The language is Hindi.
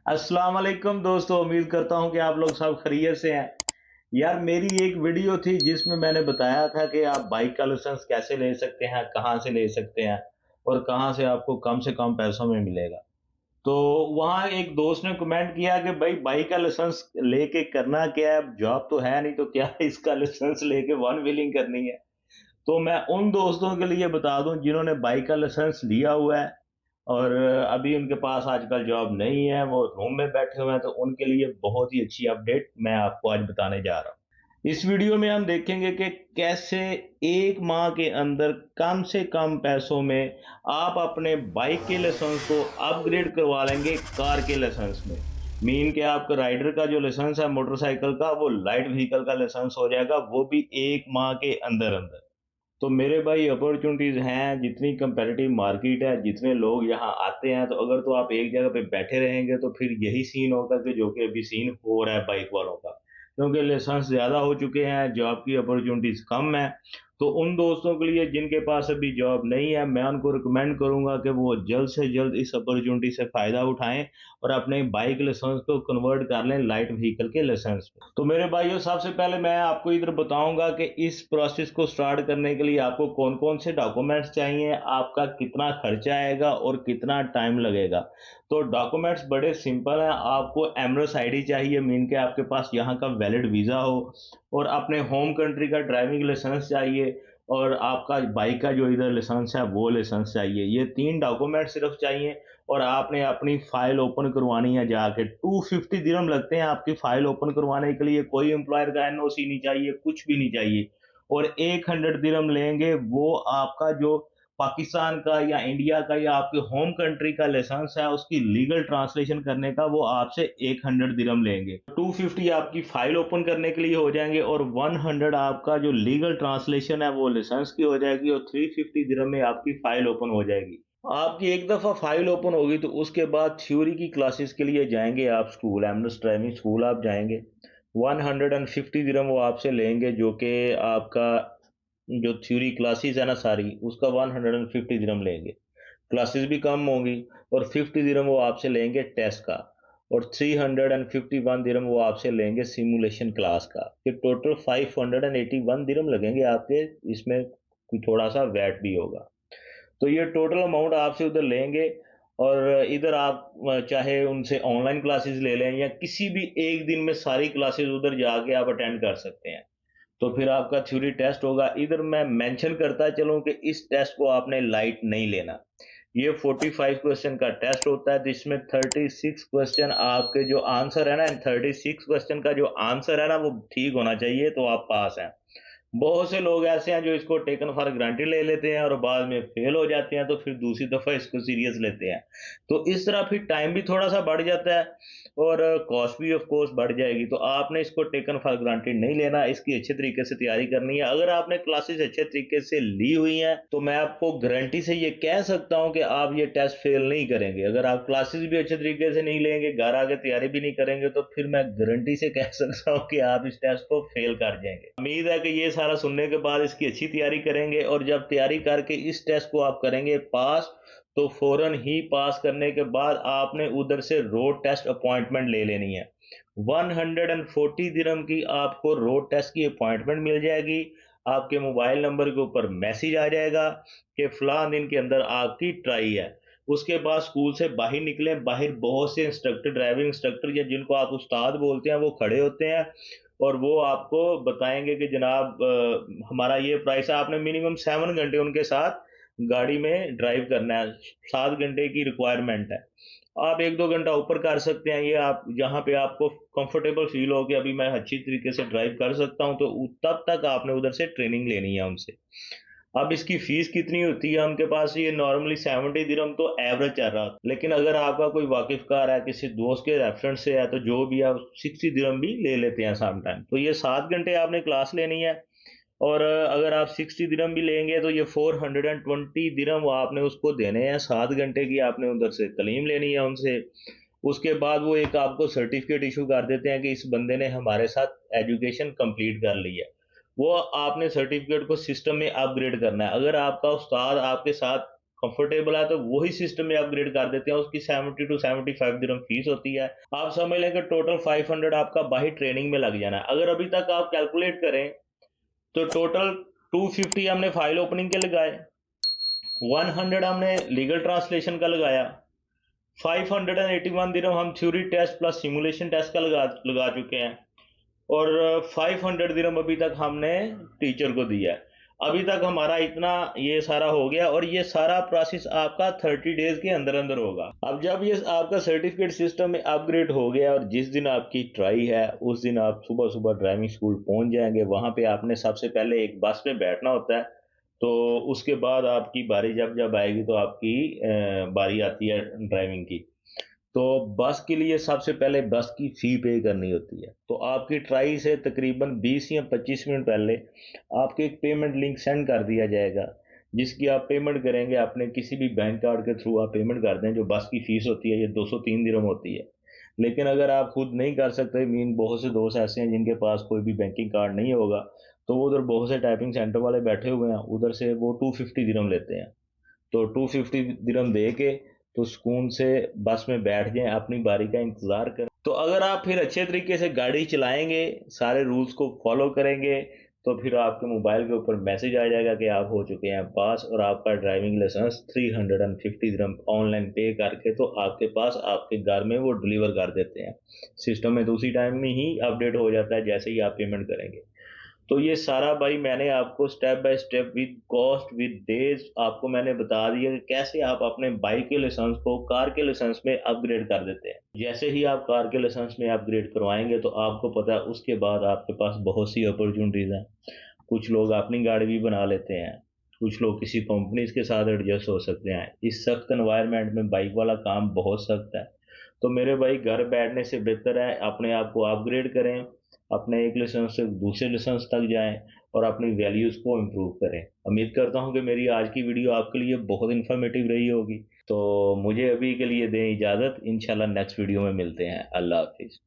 अस्सलाम वालेकुम दोस्तों, उम्मीद करता हूँ कि आप लोग सब खैरियत से हैं। यार मेरी एक वीडियो थी जिसमें मैंने बताया था कि आप बाइक का लाइसेंस कैसे ले सकते हैं, कहाँ से ले सकते हैं और कहाँ से आपको कम से कम पैसों में मिलेगा। तो वहाँ एक दोस्त ने कमेंट किया कि भाई बाइक का लाइसेंस लेके करना क्या है? जॉब तो है नहीं तो क्या इसका लाइसेंस लेके वन व्हीलिंग करनी है। तो मैं उन दोस्तों के लिए बता दूं जिन्होंने बाइक का लाइसेंस लिया हुआ है और अभी उनके पास आजकल जॉब नहीं है, वो रूम में बैठे हुए हैं, तो उनके लिए बहुत ही अच्छी अपडेट मैं आपको आज बताने जा रहा हूँ। इस वीडियो में हम देखेंगे कि कैसे 1 माह के अंदर कम से कम पैसों में आप अपने बाइक के लाइसेंस को अपग्रेड करवा लेंगे कार के लाइसेंस में। मीन कि आपका राइडर का जो लाइसेंस है मोटरसाइकिल का, वो लाइट व्हीकल का लाइसेंस हो जाएगा, वो भी 1 माह के अंदर-अंदर। तो मेरे भाई अपॉर्चुनिटीज़ हैं, जितनी कंपेटिटिव मार्केट है, जितने लोग यहाँ आते हैं, तो अगर तो आप एक जगह पे बैठे रहेंगे तो फिर यही सीन होगा कि जो कि अभी सीन हो रहा है बाइक वालों का। क्योंकि लाइसेंस ज़्यादा हो चुके हैं, जॉब की अपॉर्चुनिटीज़ कम है, तो उन दोस्तों के लिए जिनके पास अभी जॉब नहीं है, मैं उनको रिकमेंड करूँगा कि वो जल्द से जल्द इस अपॉर्चुनिटी से फ़ायदा उठाएँ और अपने बाइक लाइसेंस को कन्वर्ट कर लें लाइट व्हीकल के लाइसेंस में। तो मेरे भाइयों, सबसे पहले मैं आपको इधर बताऊँगा कि इस प्रोसेस को स्टार्ट करने के लिए आपको कौन-कौन से डॉक्यूमेंट्स चाहिए, आपका कितना खर्चा आएगा और कितना टाइम लगेगा। तो डॉक्यूमेंट्स बड़े सिंपल हैं, आपको एमरस आईडी चाहिए, मीन के आपके पास यहाँ का वैलिड वीज़ा हो और अपने होम कंट्री का ड्राइविंग लाइसेंस चाहिए और आपका बाइक का जो इधर लाइसेंस है, वो लाइसेंस चाहिए। ये 3 डॉक्यूमेंट सिर्फ़ चाहिए और आपने अपनी फ़ाइल ओपन करवानी है जाके। 250 दिरहम लगते हैं आपकी फ़ाइल ओपन करवाने के लिए, कोई एम्प्लॉयर का एनओसी नहीं चाहिए, कुछ भी नहीं चाहिए और 100 दिरहम लेंगे, वो आपका जो पाकिस्तान का या इंडिया का या आपके होम कंट्री का लाइसेंस है, उसकी लीगल ट्रांसलेशन करने का वो आपसे 100 दिरहम लेंगे। 250 आपकी फ़ाइल ओपन करने के लिए हो जाएँगे और 100 आपका जो लीगल ट्रांसलेशन है, वो लाइसेंस की हो जाएगी और 350 दिरहम में आपकी फ़ाइल ओपन हो जाएगी। आपकी एक दफ़ा फ़ाइल ओपन होगी तो उसके बाद थ्योरी की क्लासेस के लिए जाएँगे आप स्कूल, एमनेस ड्राइविंग स्कूल आप जाएँगे। 150 दिरहम वो आपसे लेंगे, जो कि आपका जो थ्योरी क्लासेस है ना सारी, उसका 150 दिरहम लेंगे। क्लासेस भी कम होंगी और 50 दिरहम वो आपसे लेंगे टेस्ट का और 351 दिरहम वो आपसे लेंगे सिमुलेशन क्लास का। फिर टोटल 581 दिरहम लगेंगे आपके, इसमें कोई थोड़ा-सा वैट भी होगा। तो ये टोटल अमाउंट आपसे उधर लेंगे और इधर आप चाहे उनसे ऑनलाइन क्लासेस ले लें या किसी भी एक दिन में सारी क्लासेस उधर जाके आप अटेंड कर सकते हैं। तो फिर आपका थ्योरी टेस्ट होगा। इधर मैं मेंशन करता चलूँ कि इस टेस्ट को आपने लाइट नहीं लेना। ये 45 क्वेश्चन का टेस्ट होता है जिसमें 36 क्वेश्चन आपके जो आंसर है ना, 36 क्वेश्चन का जो आंसर है ना, वो ठीक होना चाहिए तो आप पास हैं। बहुत से लोग ऐसे हैं जो इसको टेकन फॉर ग्रांटेड ले लेते हैं और बाद में फेल हो जाते हैं, तो फिर दूसरी दफ़ा इसको सीरियस लेते हैं। तो इस तरह फिर टाइम भी थोड़ा-सा बढ़ जाता है और कॉस्ट भी ऑफ कोर्स बढ़ जाएगी। तो आपने इसको टेकन फॉर ग्रांटेड नहीं लेना, इसकी अच्छे तरीके से तैयारी करनी है। अगर आपने क्लासेस अच्छे तरीके से ली हुई हैं, तो मैं आपको गारंटी से ये कह सकता हूँ कि आप ये टेस्ट फेल नहीं करेंगे। अगर आप क्लासेस भी अच्छे तरीके से नहीं लेंगे, घर आके तैयारी भी नहीं करेंगे, तो फिर मैं गारंटी से कह सकता हूँ कि आप इस टेस्ट को फेल कर जाएँगे। उम्मीद है कि ये सारा सुनने के बाद इसकी अच्छी तैयारी करेंगे और जब तैयारी करके इस टेस्ट को आप करेंगे पास, तो फ़ौरन ही पास करने के बाद आपने उधर से रोड टेस्ट अपॉइंटमेंट ले लेनी है। 140 दिरहम की आपको रोड टेस्ट की अपॉइंटमेंट मिल जाएगी। आपके मोबाइल नंबर के ऊपर मैसेज आ जाएगा कि फलां दिन के अंदर आपकी ट्राई है। उसके बाद स्कूल से बाहर निकलें, बाहर बहुत से इंस्ट्रक्टर, ड्राइविंग इंस्ट्रक्टर या जिनको आप उस्ताद बोलते हैं, वो खड़े होते हैं और वो आपको बताएँगे कि जनाब हमारा ये प्राइस है। आपने मिनिमम 7 घंटे उनके साथ गाड़ी में ड्राइव करना है, 7 घंटे की रिक्वायरमेंट है। आप 1-2 घंटा ऊपर कर सकते हैं, ये आप जहाँ पे आपको कंफर्टेबल फ़ील हो कि अभी मैं अच्छी तरीके से ड्राइव कर सकता हूँ, तो तब तक आपने उधर से ट्रेनिंग लेनी है उनसे। अब इसकी फ़ीस कितनी होती है उनके पास, ये नॉर्मली 70 दिरहम तो एवरेज चल रहा था। लेकिन अगर आपका कोई वाकिफ़कार है, किसी दोस्त के रेफ़रेंस से है, तो जो भी है 60 दिरहम भी ले लेते हैं सम टाइम। तो ये 7 घंटे आपने क्लास लेनी है और अगर आप 60 दिरहम भी लेंगे तो ये 420 दिरहम आपने उसको देने हैं। 7 घंटे की आपने उधर से तालीम लेनी है उनसे। उसके बाद वो एक आपको सर्टिफ़िकेट इश्यू कर देते हैं कि इस बंदे ने हमारे साथ एजुकेशन कंप्लीट कर ली है। वो आपने सर्टिफ़िकेट को सिस्टम में अपग्रेड करना है। अगर आपका उस्ताद आपके साथ कंफर्टेबल है तो वही सिस्टम में अपग्रेड कर देते हैं। उसकी 70 टू 75 दिरहम फीस होती है। आप समझ लें कि टोटल 500 आपका बाही ट्रेनिंग में लग जाना है। अगर अभी तक आप कैलकुलेट करें तो टोटल 250 हमने फाइल ओपनिंग के लगाए, 100 हमने लीगल ट्रांसलेशन का लगाया, 581 दिरहम हम theory test plus simulation test का लगा चुके हैं, और 500 दिरहम अभी तक हमने टीचर को दिया है। अभी तक हमारा इतना ये सारा हो गया, और ये सारा प्रोसेस आपका 30 डेज के अंदर अंदर होगा। अब जब ये आपका सर्टिफिकेट सिस्टम में अपग्रेड हो गया और जिस दिन आपकी ट्राई है उस दिन आप सुबह सुबह ड्राइविंग स्कूल पहुंच जाएंगे। वहां पे आपने सबसे पहले एक बस में बैठना होता है। तो उसके बाद आपकी बारी जब जब आएगी तो आपकी बारी आती है ड्राइविंग की। तो बस के लिए सबसे पहले बस की फ़ी पे करनी होती है। तो आपकी ट्राई से तकरीबन 20 या 25 मिनट पहले आपको एक पेमेंट लिंक सेंड कर दिया जाएगा, जिसकी आप पेमेंट करेंगे अपने किसी भी बैंक कार्ड के थ्रू। आप पेमेंट कर दें। जो बस की फ़ीस होती है ये 203 दिरहम होती है। लेकिन अगर आप खुद नहीं कर सकते, मीन बहुत से दोस्त ऐसे हैं जिनके पास कोई भी बैंकिंग कार्ड नहीं होगा, तो वो उधर बहुत से टाइपिंग सेंटर वाले बैठे हुए हैं, उधर से वो 250 दिरहम लेते हैं। तो 250 दिरहम दे के तो सुकून से बस में बैठ जाएं, अपनी बारी का इंतज़ार करें। तो अगर आप फिर अच्छे तरीके से गाड़ी चलाएंगे, सारे रूल्स को फॉलो करेंगे, तो फिर आपके मोबाइल के ऊपर मैसेज आ जाएगा कि आप हो चुके हैं पास, और आपका ड्राइविंग लाइसेंस 350 दिरहम ऑनलाइन पे करके तो आपके पास आपके घर में वो डिलीवर कर देते हैं। सिस्टम में तो उसी टाइम में ही अपडेट हो जाता है जैसे ही आप पेमेंट करेंगे। तो ये सारा भाई मैंने आपको step by step with cost with days आपको मैंने बता दिया कि कैसे आप अपने बाइक के लाइसेंस को कार के लाइसेंस में अपग्रेड कर देते हैं। जैसे ही आप कार के लाइसेंस में अपग्रेड करवाएंगे तो आपको पता है उसके बाद आपके पास बहुत सी अपॉर्चुनिटीज़ हैं। कुछ लोग अपनी गाड़ी भी बना लेते हैं, कुछ लोग किसी कंपनीज के साथ एडजस्ट हो सकते हैं। इस सख्त एनवायरनमेंट में बाइक वाला काम बहुत सख्त है। तो मेरे भाई घर बैठने से बेहतर है अपने आप को अपग्रेड करें, अपने एक लाइसेंस से दूसरे लाइसेंस तक जाएं और अपनी वैल्यूज़ को इम्प्रूव करें। उम्मीद करता हूं कि मेरी आज की वीडियो आपके लिए बहुत इन्फॉर्मेटिव रही होगी। तो मुझे अभी के लिए दें इजाज़त। इंशाल्लाह नेक्स्ट वीडियो में मिलते हैं। अल्लाह हाफिज़।